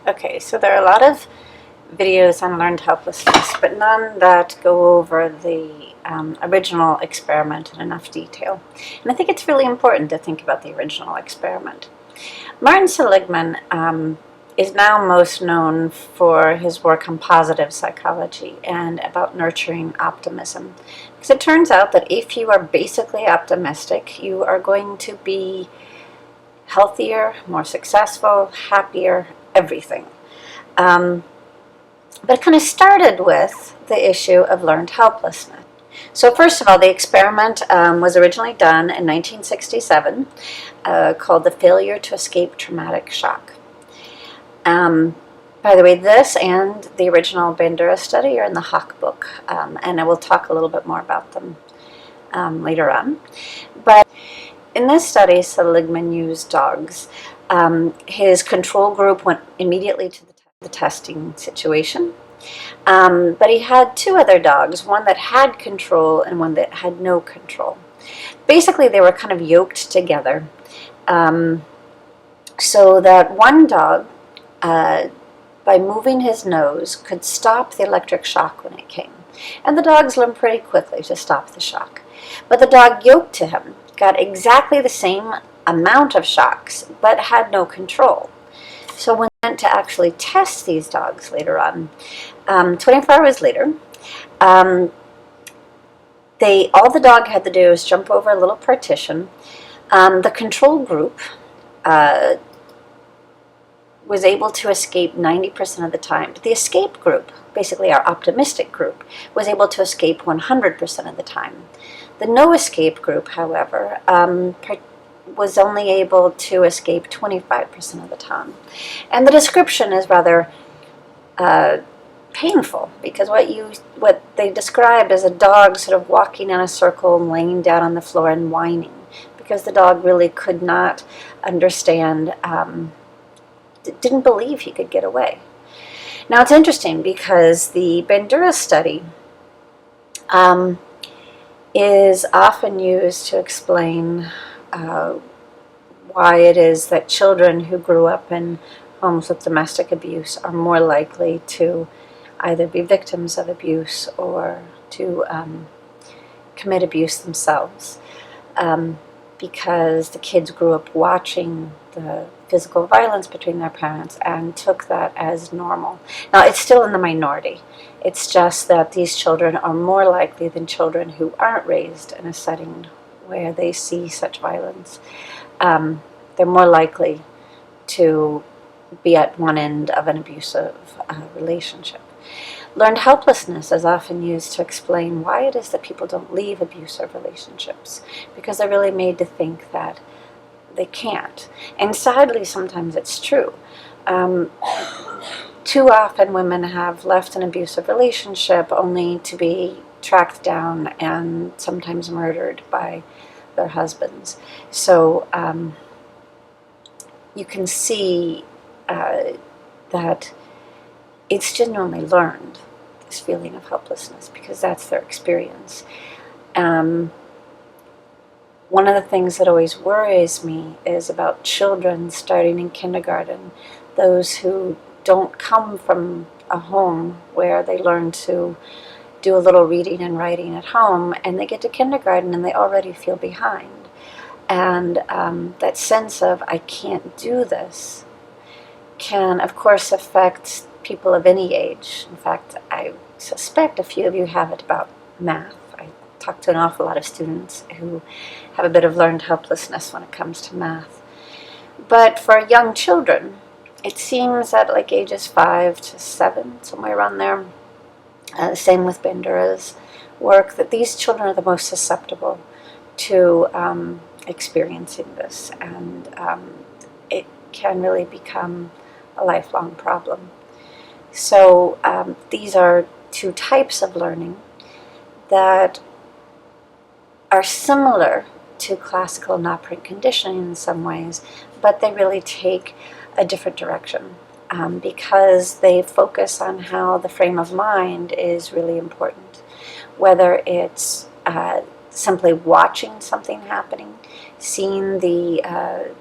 Okay, so there are a lot of videos on learned helplessness, but none that go over the original experiment in enough detail. And I think it's really important to think about the original experiment. Martin Seligman is now most known for his work on positive psychology and about nurturing optimism. Because it turns out that if you are basically optimistic, you are going to be healthier, more successful, happier, everything. But it kind of started with the issue of learned helplessness. So first of all, the experiment was originally done in 1967 called the Failure to Escape Traumatic Shock. By the way, this and the original Bandura study are in the Hawk book, and I will talk a little bit more about them later on. But in this study, Seligman used dogs. His control group went immediately to the testing situation. But he had two other dogs, one that had control and one that had no control. Basically, they were kind of yoked together so that one dog, by moving his nose, could stop the electric shock when it came. And the dogs learned pretty quickly to stop the shock. But the dog yoked to him got exactly the same amount of shocks, but had no control. So when we went to actually test these dogs later on, 24 hours later, all the dog had to do was jump over a little partition. The control group was able to escape 90% of the time. But the escape group, basically our optimistic group, was able to escape 100% of the time. The no escape group, however, was only able to escape 25% of the time. And the description is rather painful, because what they describe is a dog sort of walking in a circle and laying down on the floor and whining, because the dog really could not understand, didn't believe he could get away. Now it's interesting because the Bandura study is often used to explain why it is that children who grew up in homes with domestic abuse are more likely to either be victims of abuse or to commit abuse themselves, because the kids grew up watching the physical violence between their parents and took that as normal. Now, it's still in the minority. It's just that these children are more likely than children who aren't raised in a setting where they see such violence. They're more likely to be at one end of an abusive relationship. Learned helplessness is often used to explain why it is that people don't leave abusive relationships, because they're really made to think that they can't. And sadly, sometimes it's true. Too often women have left an abusive relationship only to be tracked down and sometimes murdered by their husbands. So you can see that it's genuinely learned, this feeling of helplessness, because that's their experience. One of the things that always worries me is about children starting in kindergarten, those who don't come from a home where they learn to do a little reading and writing at home, and they get to kindergarten and they already feel behind. And that sense of, I can't do this, can, of course, affect people of any age. In fact, I suspect a few of you have it about math. I talk to an awful lot of students who have a bit of learned helplessness when it comes to math. But for young children, it seems that like ages 5 to 7, somewhere around there, same with Bandura's work, that these children are the most susceptible to experiencing this, and it can really become a lifelong problem. So these are two types of learning that are similar to classical and operant conditioning in some ways, but they really take a different direction because they focus on how the frame of mind is really important. Whether it's simply watching something happening, seeing the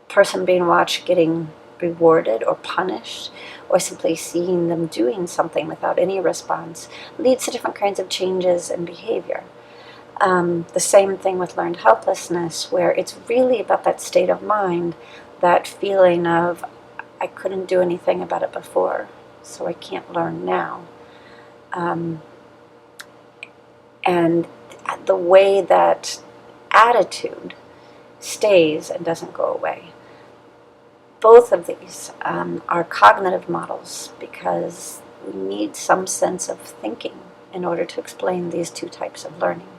person being watched getting rewarded or punished, or simply seeing them doing something without any response, leads to different kinds of changes in behavior. The same thing with learned helplessness, where it's really about that state of mind, that feeling of, I couldn't do anything about it before, so I can't learn now. And the way that attitude stays and doesn't go away. Both of these are cognitive models, because we need some sense of thinking in order to explain these two types of learning.